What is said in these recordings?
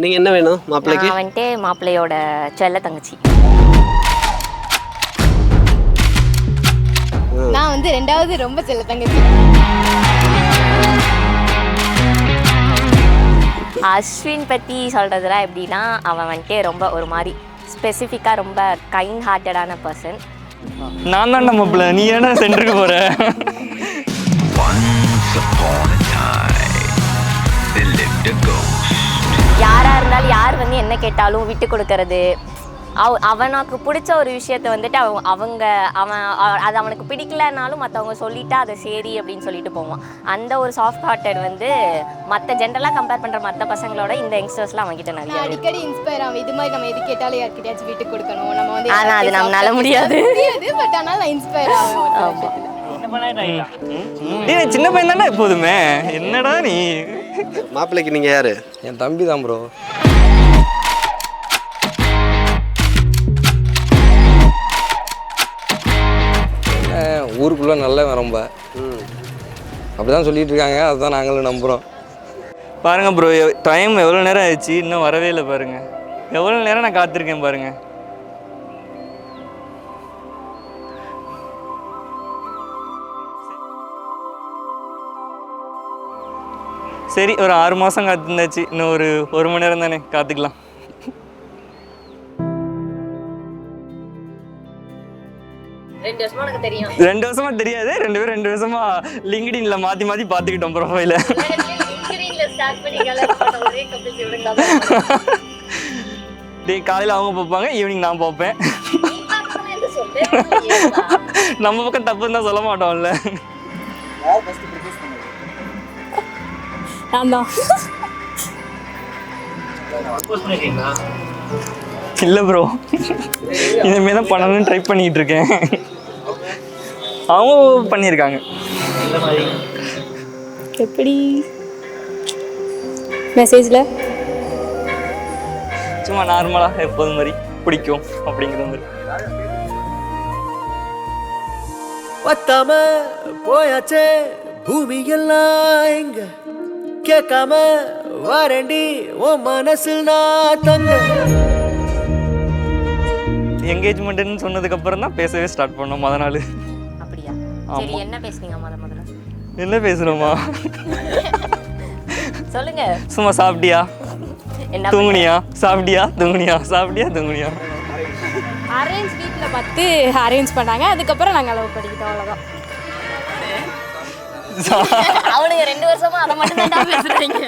நீங்கள் என்ன வேணும் மாப்பிள்ளைக்கு? நான் வந்துட்டு மாப்பிள்ளையோட செல்ல தங்கச்சி. நான் வந்து ரெண்டாவது ரொம்ப செல்ல தங்கச்சி. அஸ்வின் பற்றி சொல்கிறதுலாம் எப்படின்னா, அவன் வந்துட்டு ரொம்ப ஒரு மாதிரி ஸ்பெசிஃபிக்காக ரொம்ப கைண்ட் ஹார்ட்டடான பர்சன். நான் தான் மாப்பிள்ள, நீ ஏன்னா சென்டருக்கு போகிற? யாராக இருந்தாலும் யார் வந்து என்ன கேட்டாலும் விட்டு கொடுக்கறது, அவனுக்கு பிடிச்ச ஒரு விஷயத்த வந்துட்டு அவன் அது அவனுக்கு பிடிக்கலனாலும் மற்றவங்க சொல்லிட்டா அதை சரி அப்படின்னு சொல்லிட்டு போவான். அந்த ஒரு சாஃப்ட் ஹார்ட்டட் வந்து மற்ற ஜென்ரலாக கம்பேர் பண்ணுற மற்ற பசங்களோட இந்த யங்ஸ்டர்ஸ்லாம் அவங்ககிட்ட நிறைய அடிக்கடி இன்ஸ்பயர் ஆகும். இது மாதிரி நம்ம எது கேட்டாலும் யார்கிட்டயாச்சும் விட்டு கொடுக்கணும், நம்ம வந்து ஆனால் அது நம்மளால முடியாது. பட் ஆனால் நான் இன்ஸ்பயர் ஆகும். சின்ன பையன் தானே எப்போதுமே, என்னடா நீ? மாப்பிள்ளைக்கு நீங்கள் யார்? என் தம்பி தான் ப்ரோ. ஊருக்குள்ளே நல்லவன் ரொம்ப, அப்படி தான் சொல்லிட்டு இருக்காங்க. அதுதான் நாங்களும் நம்புகிறோம். பாருங்க ப்ரோ, டைம் எவ்வளோ நேரம் ஆயிடுச்சு, இன்னும் வரவே இல்லை பாருங்க. எவ்வளோ நேரம் நான் காத்திருக்கேன் பாருங்க. சரி, ஒரு 6 மாதம் காத்திருந்தாச்சு, இன்னும் ஒரு மணி நேரம் தானே காத்துக்கலாம். 2 வருஷமா எனக்கு தெரியும். 2 வருஷமா தெரியாது, 2 வருஷமா லிங்க்டின்ல மாற்றி மாற்றி பார்த்துக்கிட்டோம் ப்ரொஃபைல. டே காலையில் அவங்க பார்ப்பாங்க, ஈவினிங் நான் பார்ப்பேன். நம்ம பக்கம் தப்புன்னு தான் சொல்ல மாட்டோம்ல. இல்லை ப்ரோ, இனிமேல் தான் பண்ணணும்னு ட்ரை பண்ணிகிட்டு இருக்கேன். அவங்க பண்ணியிருக்காங்க. எப்படி மெசேஜில் சும்மா நார்மலாக எப்போதும் மாதிரி பிடிக்கும் அப்படிங்கிற மாதிரி. பத்தாம போயாச்சே பூமி எல்லாம் இங்க, கேட்காம வாரண்டி உன் மனசில் நான் தங்க. என்கேஜ்மெண்ட்னு சொன்னதுக்கப்புறம் தான் பேசவே ஸ்டார்ட் பண்ணோம் முத நாள். அப்படியா? சரி, என்ன பேசுனீங்க முதல்ல? என்ன பேசுகிறோமா? சொல்லுங்க. சும்மா சாப்பிட்டியா தூங்குனியா, சாப்பிட்டியா தூங்குனியா, சாப்பிட்டியா தூங்குனியா. அரேஞ்ச் வீட்டில் பார்த்து அரேஞ்ச் பண்ணாங்க, அதுக்கப்புறம் நாங்கள் லவ் பண்ணிக்கிட்டோம், அவ்வளோதான். அவனுங்க 2 வருஷமா அதை மட்டும் தான் பேசுறீங்க.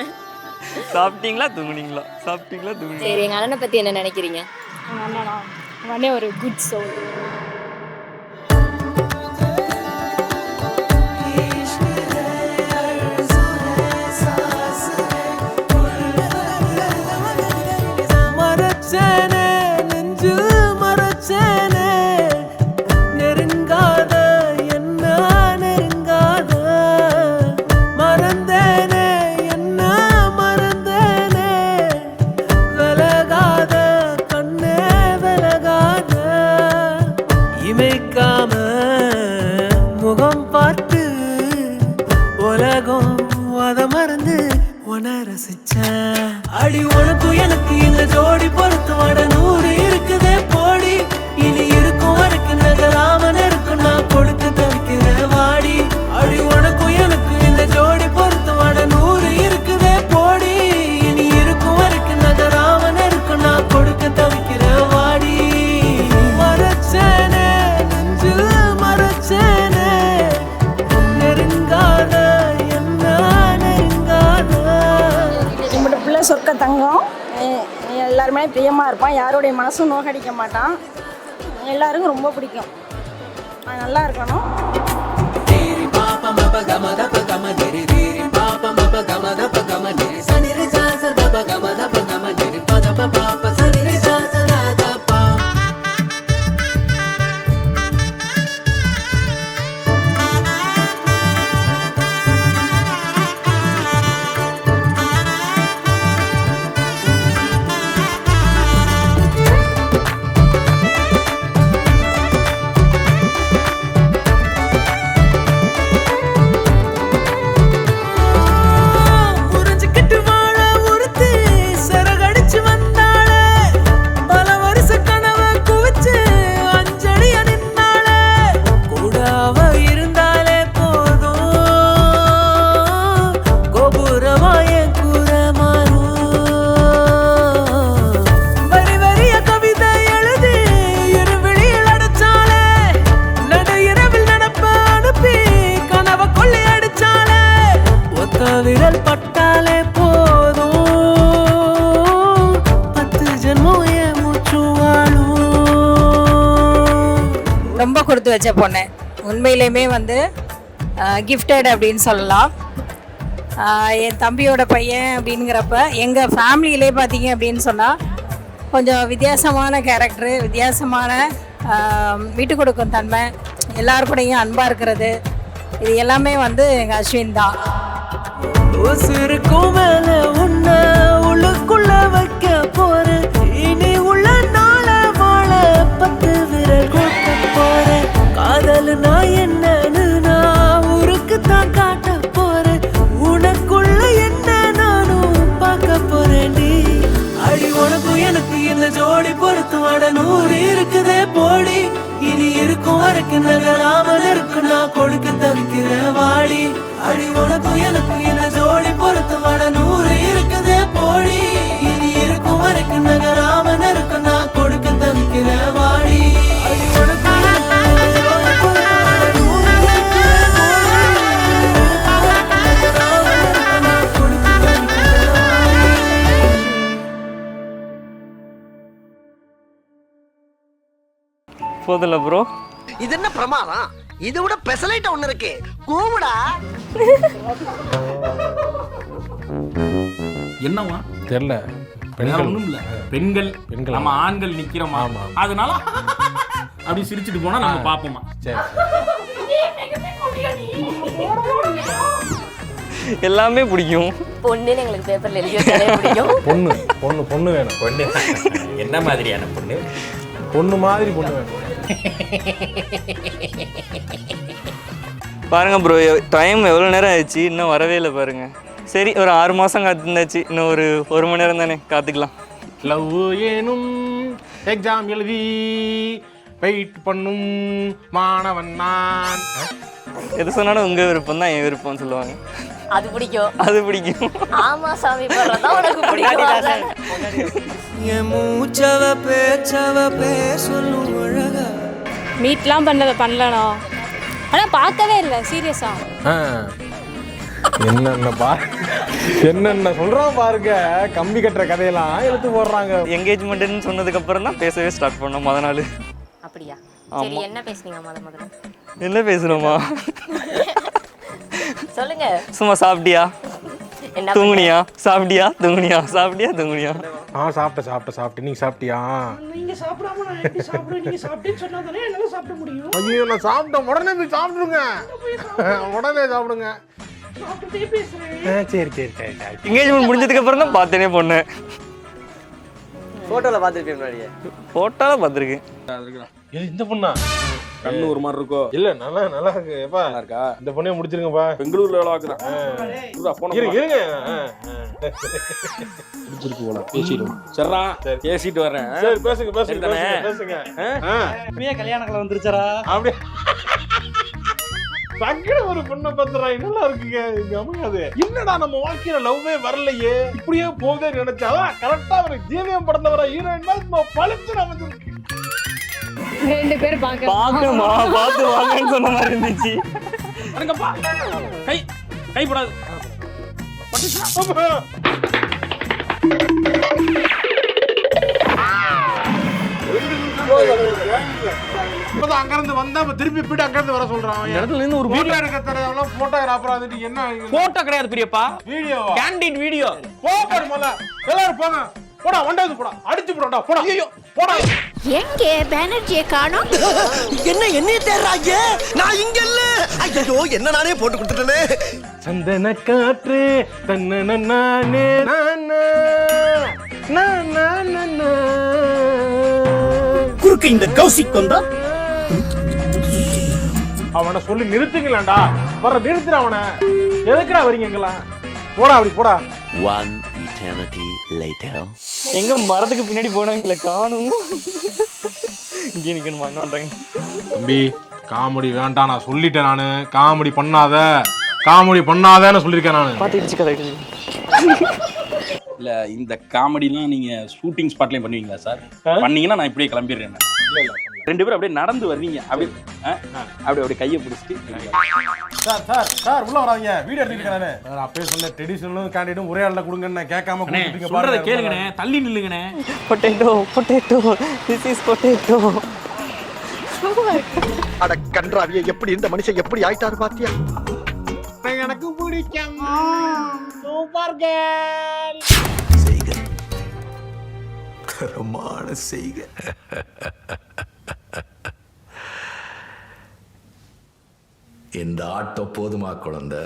சாப்பிட்டீங்களா தூங்குனீங்களா, சாப்பிட்டீங்களா தூங்குனீங்களா. சரி, எங்கள் அண்ணனை பற்றி என்ன நினைக்கிறீங்க? அண்ணனா அவனே ஒரு குட் சோல். முகம் பார்த்து உலகம் அத மறந்து உன ரசிச்சேன். அடி உனக்கு எனக்கு இந்த ஜோடி பொறுத்து வட 100 இருக்குதே போடி. இனி இருக்கும் வரைக்கும் நகராமன் இருக்கும் நான் கொடுத்து தவிக்கிறேன் வாடி. அடி உனக்கு எனக்கு இந்த ஜோடி பொறுத்து வட 100 இருக்குதே போடி. இனி இருக்கும் வரைக்கும் நகராமன் இருக்கும் நான் கொடுக்க தவிக்கிறேன் வாடி. மறச்சேனே நெஞ்சில் மறச்சேனே, நெருங்காத என்ன நெருங்காத. நம்மளோட பிள்ளை சொர்க்க தங்கம், எல்லாருமே பிரியமாக இருப்பான், யாருடைய மனசும் நோகடிக்க மாட்டான், எல்லாருக்கும் ரொம்ப பிடிக்கும். நல்லா இருக்கணும். கொடுத்து வச்ச பொண்ணு. உண்மையிலேயுமே வந்து கிஃப்டட் அப்படின்னு சொல்லலாம். என் தம்பியோட பையன் அப்படிங்கிறப்ப எங்கள் ஃபேமிலியிலே பார்த்தீங்க அப்படின்னு சொன்னால் கொஞ்சம் வித்தியாசமான கேரக்டரு, வித்தியாசமான விட்டு கொடுக்கும் தன்மை, எல்லாருக்கூடையும் அன்பாக இருக்கிறது, இது எல்லாமே வந்து எங்கள் அஸ்வின் தான். உசுருக்கும் மேல உன்ன உள்ளுக்குள்ள வைக்க போறேன். இனி உள்ள நாள வாழ 10 விரல் கொட்ட போறேன். காதல் நான் என்னன்னு நான் ஊருக்கு தான் காட்ட போறேன். உனக்குள்ள என்ன நானும் பார்க்க போறேன்டி. அடி உனக்கும் எனக்கு இந்த ஜோடி பொறுத்து வட 100 இருக்குதே போடி. இனி இருக்கும் வரைக்கும் நகராமல் இருக்கு நான் கொடுக்க தவிக்கிற வாடி. அடி உனக்கும் எனக்கு இந்த ஜோடி பொறுத்து வட 100 இருக்குதே போடி. இனி இருக்கும் வரைக்கும் நகராமல் இருக்கு நான் கொடுக்க தவிக்கிற வாடி. அடி உனக்கும் எனக்கு இந்த ஜோடி பொறுத்து வட 100 இருக்குதே போடி. நகராமல் இருக்கு நான் கொடுக்க தவிக்கிற வாடி. போதில்ல ப்ரோ. இது என்ன பிரமாதம்? இதை விட பெசலைட்ட ஒண்ணு இருக்கு. கூவுடா. என்னவா தெரியல. ஒண்ணும் இல்ல. பெண்கள் நம்ம ஆண்கள் நிக்கிறோமா, அதனால அப்படி சிரிச்சுட்டு போனா நம்ம பாப்போமா. சரி. எல்லாமே பிடிக்கும். பொண்ணுன்னு எங்களுக்கு பேப்பரில் எழுதி வச்சாலே பிடிக்கும். பொண்ணு பொண்ணு பொண்ணு வேணும். பொண்ணு என்ன மாதிரியான பொண்ணு? பொண்ணு மாதிரி பொண்ணு வேணும். பாருங்க ப்ரோ, டைம் எவ்வளோ நேரம் ஆயிடுச்சு, இன்னும் வரவே இல்லை பாருங்க. சரி, ஒரு 6 மாதம் காத்திருந்தாச்சு, இன்னும் ஒரு 1 மணி நேரம் தானே, காத்துக்கலாம். லவ் ஏனும் எக்ஸாம் எழுதி வெயிட் பண்ணும் மாணவன் நான். எது சொன்னாலும் உங்கள் விருப்பம் தான் என் விருப்பம்னு சொல்லுவாங்க. அது பிடிக்கும். அது பிடிக்கும். ஆமா சாமி, போடுறதான் உனக்கு பிடிக்கும். என் மூச்சவ பேச்சவ பேசலும் அழகா. மீட்லாம் பண்ணலண்ணா, ஆனால் பார்க்கவே இல்லை சீரியஸாக. என்னென்ன சொல்றான் பாருங்க. கம்பி கட்டுற கதையெல்லாம் எடுத்து போடுறாங்க. என்கேஜ்மெண்ட்னு சொன்னதுக்கப்புறம் தான் பேசவே ஸ்டார்ட் பண்ணோம் முத நாள். அப்படியா? சரி, என்ன பேசுனீங்க முதல்ல? என்ன பேசணுமா? சொல்லுங்க. சும்மா சாப்பிட்டியா என்ன தூங்குனியா, சாப்பிட்டியா தூங்குனியா, சாப்பிட்டியா தூங்குனியா. சாப்பிட்டேன். நீங்க சாப்பிட்டியா? நீங்க சாப்பிடாம நான் எப்படி சாப்பிடுவேன்? நீங்க சாப்பிட்டேன்னு சொன்னா தானே என்னால சாப்பிட முடியும். ஐயோ, நான் சாப்பிட்டேன். உடனே போய் சாப்பிடுங்க. உடனே சாப்பிடுங்க. சாப்பிட்டே பேசுறேன். சரி. என்கேஜ்மெண்ட் முடிஞ்சதுக்கு அப்புறம் தான் பார்த்தேனே பொண்ணு. ஃபோட்டோவில் பார்த்துருப்பேன் முன்னாடியே. ஃபோட்டோவில் பார்த்துருக்கேன். இந்த பொண்ணா? கண்ணு ஒரு மாதிரி இருக்கோ? இல்ல, நல்லா இருக்கு. எப்பா இருக்கா? இந்த பொண்ணே முடிச்சிருங்கப்பா. பெங்களூர்ல வேலை பார்க்குறேன். இருங்க. பேசிடுவோம். சரிடா, பேசிட்டு வரேன். சரி, பேசுங்க. கல்யாண கலை வந்துருச்சாரா? அப்படியே சங்கட ஒரு பொண்ணை பத்துறா. நல்லா இருக்குங்க. அமையாது. என்னடா நம்ம வாழ்க்கையில லவ்வே வரலையே, இப்படியே போகுதே நினைச்சா கரெக்டா ஒரு ஜீவியம் படத்துல வர ஹீரோயின் மாதிரி பழிச்சு அமைஞ்சிருக்கு. 2 பேர் பார்க்கணுமா, பார்த்து வாங்கன்னு சொன்ன மாதிரி இருந்துச்சு. கைப்படாது. அங்க இருந்து வந்தா திருப்பி போயிட்டு அங்க இருந்து வர சொல்றான். இடத்துல இருந்து ஒரு வீடியோ எடுக்க தரவெல்லாம் போட்டோகிராஃபர். அதுக்கு என்ன போட்டோ கிடையாது பெரியப்பா, வீடியோ, கேண்டிட் வீடியோ. போடுமல எல்லாரும் போங்க. போடா, வண்டாது போடா, அடிச்சு போடா. போடா, ஐயோ போடா. எங்கே பேனர்ஜியை காணோம்? என்ன தேடுறாங்க? நான் இங்க இல்ல. ஐயோ, என்ன நானே போட்டு கொடுத்துட்டேனே. சந்தன காற்று தன்ன நானே குறுக்கு இந்த கௌசிக் வந்தா அவனை சொல்லி நிறுத்துங்களாண்டா. வர நிறுத்துற அவனை. எதுக்குடா வரீங்க எங்கெல்லாம்? போடா, அப்படி போடா. One eternity later. எங்க மரத்துக்கு பின்னாடி போனாங்களே காணும். இங்கே நிற்கணுமாங்க. தம்பி, காமெடி வேண்டாம். நான் சொல்லிட்டேன். நானு காமெடி பண்ணாதேன்னு சொல்லியிருக்கேன். நான் பார்த்துக்கிச்சு கதை. இல்ல, இந்த காமெடிலாம் நீங்க ஷூட்டிங் ஸ்பாட்லயும் பண்ணுவீங்களா சார்? பண்ணீங்கன்னா நான் இப்படியே கிளம்பிடுறேன். 2 பேரும் அப்படியே நடந்து வருவீங்க. அப்படியே கையை பிடிச்சிட்டு சார் உள்ள வராதீங்க. வீடியோ எடுத்துக்கிட்டு நான் அப்பயே சொன்னேன். ட்ரெடிஷனலும் கேண்டிடும் ஒரே ஆள்ல கொடுங்கன்னு கேட்காம சொல்றத கேளுங்கண்ணே, தள்ளி நில்லுங்கண்ணே. Potato, this is potato. அட கன்றாவிய எப்படி இந்த மனுஷன் எப்படி ஆயிட்டாரு பாத்தியா? எனக்கு பிடிக்கும் சூப்பர் கேர்ள். தரமான செய்க. இந்த ஆட்டம் போதுமா குழந்தை?